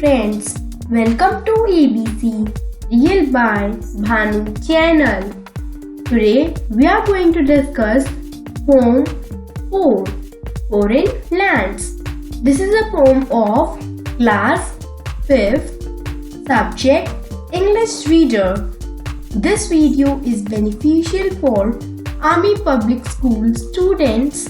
friends, welcome to ABC Real by Bhanu channel. Today we are going to discuss poem 4, Foreign Lands. This is a poem of class 5th, subject English reader. This video is beneficial for Army Public School students.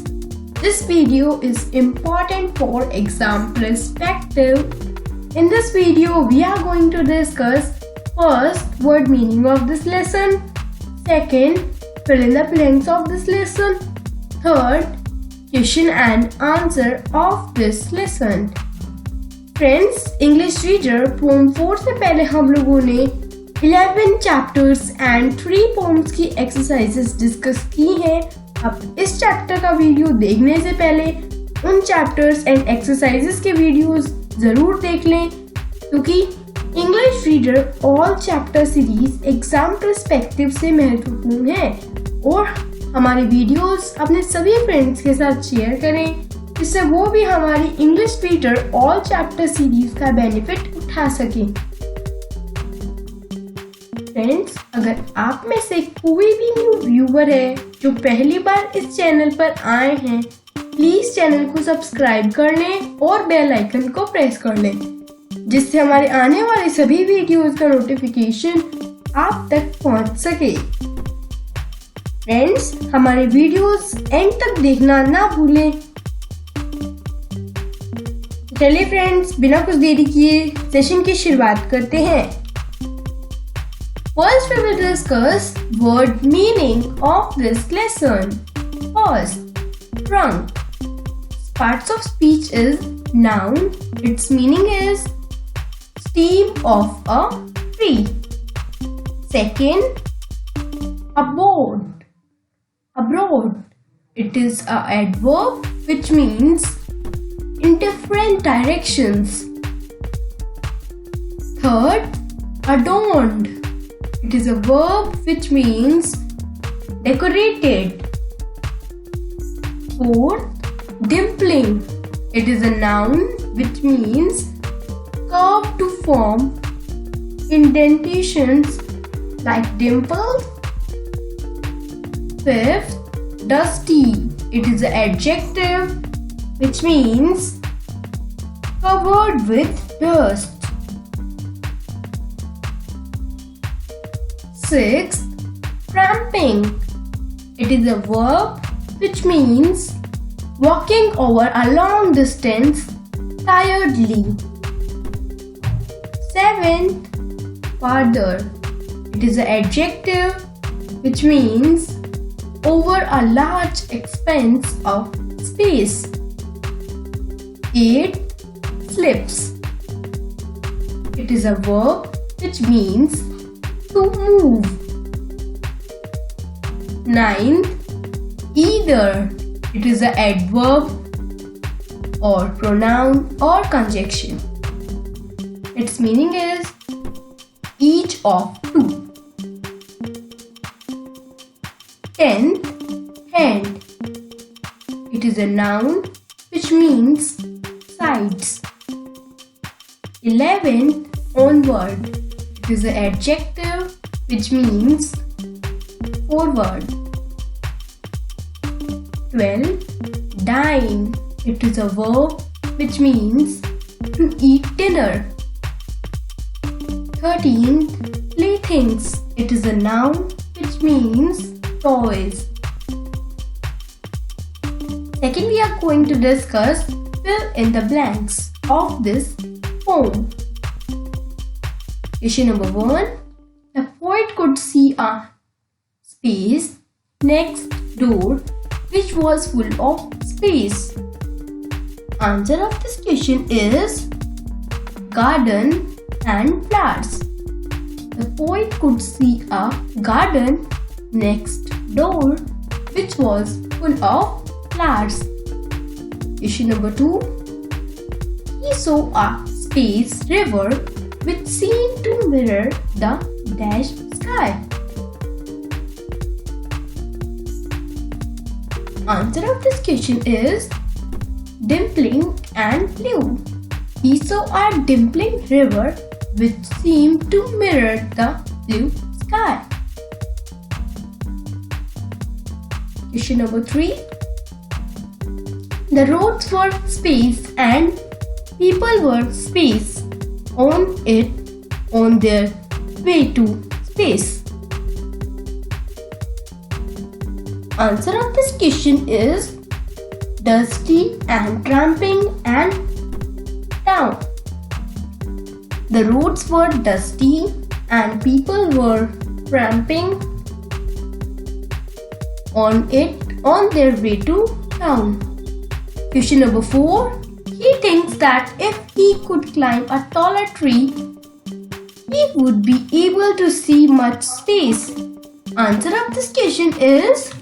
This video is important for exam perspective. In this video, we are going to discuss first, word meaning of this lesson. Second, fill in the blanks of this lesson. Third, question and answer of this lesson. Friends, English reader poem 4 से पहले हम लोगों ने 11 chapters and 3 poems की exercises discuss की हैं. अब इस चैप्टर का वीडियो देखने से पहले उन चैप्टर्स एंड एक्सरसाइजेस के वीडियोस जरूर देख लें, क्योंकि English reader all chapter series exam perspective से महत्वपूर्ण है. और हमारे वीडियोस अपने सभी फ्रेंड्स के साथ शेयर करें, जिससे वो भी हमारी English reader all chapter series का बेनिफिट उठा सकें. फ्रेंड्स, अगर आप में से कोई भी न्यू व्यूअर है जो पहली बार इस चैनल पर आए हैं, प्लीज चैनल को सब्सक्राइब कर लें और बेल आइकन को प्रेस कर लें, जिससे हमारे आने वाले सभी वीडियोस का नोटिफिकेशन आप तक पहुंच सके. फ्रेंड्स, हमारे वीडियोस एंड तक देखना ना भूलें. चलिए फ्रेंड्स, बिना कुछ देरी किए सेशन की शुरुआत करते हैं. First, we will discuss word meaning of this lesson. First, trunk. Parts of speech is noun. Its meaning is stem of a tree. Second, abroad. Abroad. It is a adverb which means in different directions. Third, adorned. It is a verb which means decorated. Fourth, dimpling. It is a noun which means curved to form indentations like dimples. Fifth, dusty. It is an adjective which means covered with dust. Sixth, tramping. It is a verb which means walking over a long distance tiredly. Seventh, farther. It is an adjective which means over a large expanse of space. Eighth, slips. It is a verb which means to move. Ninth, either. It is an adverb or pronoun or conjunction. Its meaning is each of two. 10th, hand. It is a noun which means sides. 11th, onward. It is an adjective which means forward. 12. Dine. It is a verb which means to eat dinner. 13. Playthings. It is a noun which means toys. Second, we are going to discuss fill in the blanks of this poem. Question number 1. The poet could see a space next door which was full of space. Answer of this question is garden and flowers. The poet could see a garden next door which was full of flowers. Question number 2. He saw a space river which seemed to mirror the dashed sky. Answer of this question is dimpling and blue. he saw a dimpling river which seemed to mirror the blue sky. Question number 3. The roads were space and people were space on their way to space. Answer of this question is dusty and tramping and down. The roads were dusty and people were tramping on their way to town. Question number 4. He thinks that if he could climb a taller tree, he would be able to see much space. Answer of this question is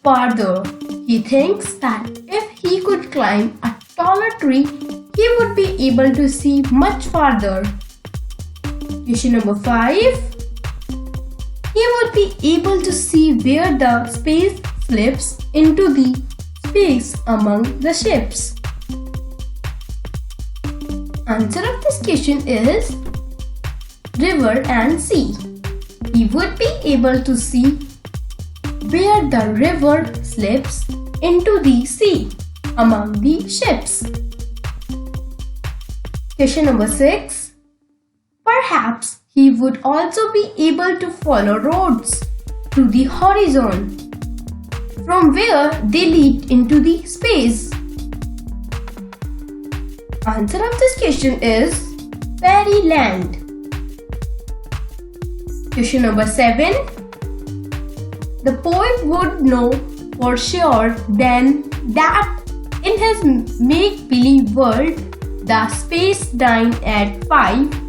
farther. He thinks that if he could climb a taller tree, he would be able to see much farther. Question number 5. He would be able to see where the space slips into the space among the ships. Answer of this question is river and sea. He would be able to see where the river slips into the sea among the ships. Question number 6. Perhaps he would also be able to follow roads to the horizon from where they lead into the space. Answer of this question is fairyland. Question number 7. The poet would know for sure then that in his make-believe world the space dine at 5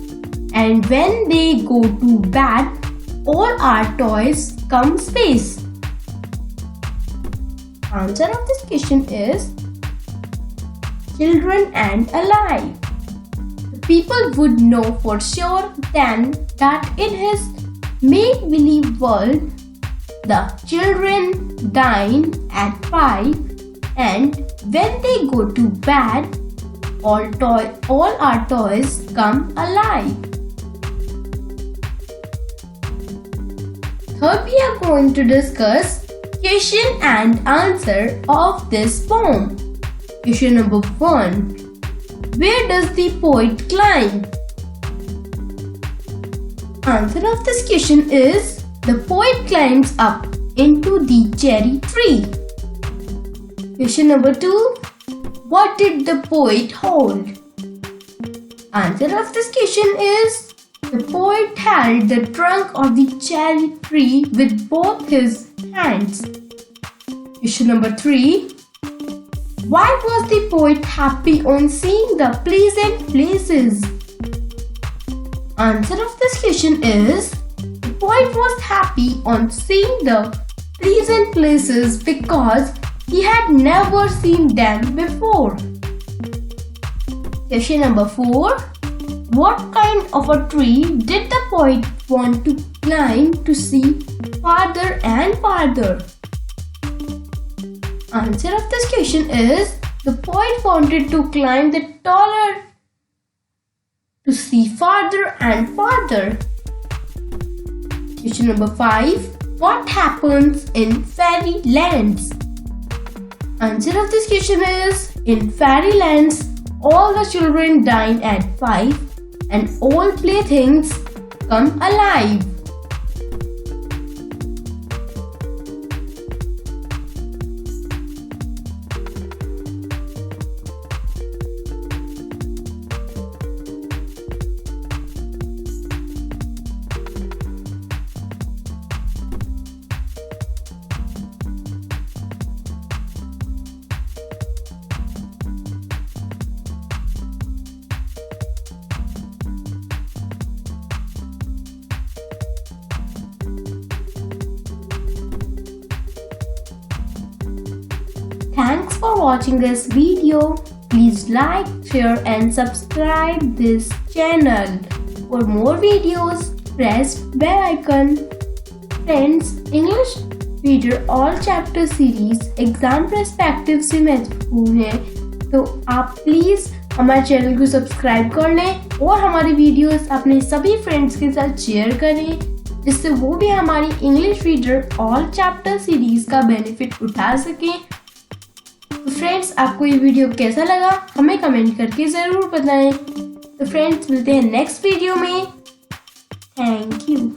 and when they go to bed all our toys come space. Answer of this question is children and alive. The people would know for sure then that in his make-believe world the children dine at 5 and when they go to bed all our toys come alive. Third, we are going to discuss question and answer of this poem. Question number 1. Where does the poet climb? Answer of this question is the poet climbs up into the cherry tree. Question number 2. What did the poet hold? Answer of this question is the poet held the trunk of the cherry tree with both his hands. Question number 3. Why was the poet happy on seeing the pleasant places? Answer of this question is the poet was happy on seeing the pleasant places because he had never seen them before. Question number 4. What kind of a tree did the poet want to climb to see farther and farther? Answer of this question is the poet wanted to climb the taller to see farther and farther. Question number 5. What happens in fairy lands? Answer of this question is in fairy lands all the children dine at 5 and all playthings come alive. Thanks for watching this video. Please like, share and subscribe this channel. For more videos, press bell icon. Friends, English Reader All Chapter Series exam perspective से महत्वपूर्ण है तो आप please हमारे channel को subscribe कर लें और हमारी वीडियोस अपने सभी फ्रेंड्स के साथ शेयर करें, जिससे वो भी हमारी English reader all chapter series का बेनिफिट उठा सकें। तो फ्रेंड्स, आपको ये वीडियो कैसा लगा हमें कमेंट करके ज़रूर बताएं। तो फ्रेंड्स, मिलते हैं नेक्स्ट वीडियो में। Thank you.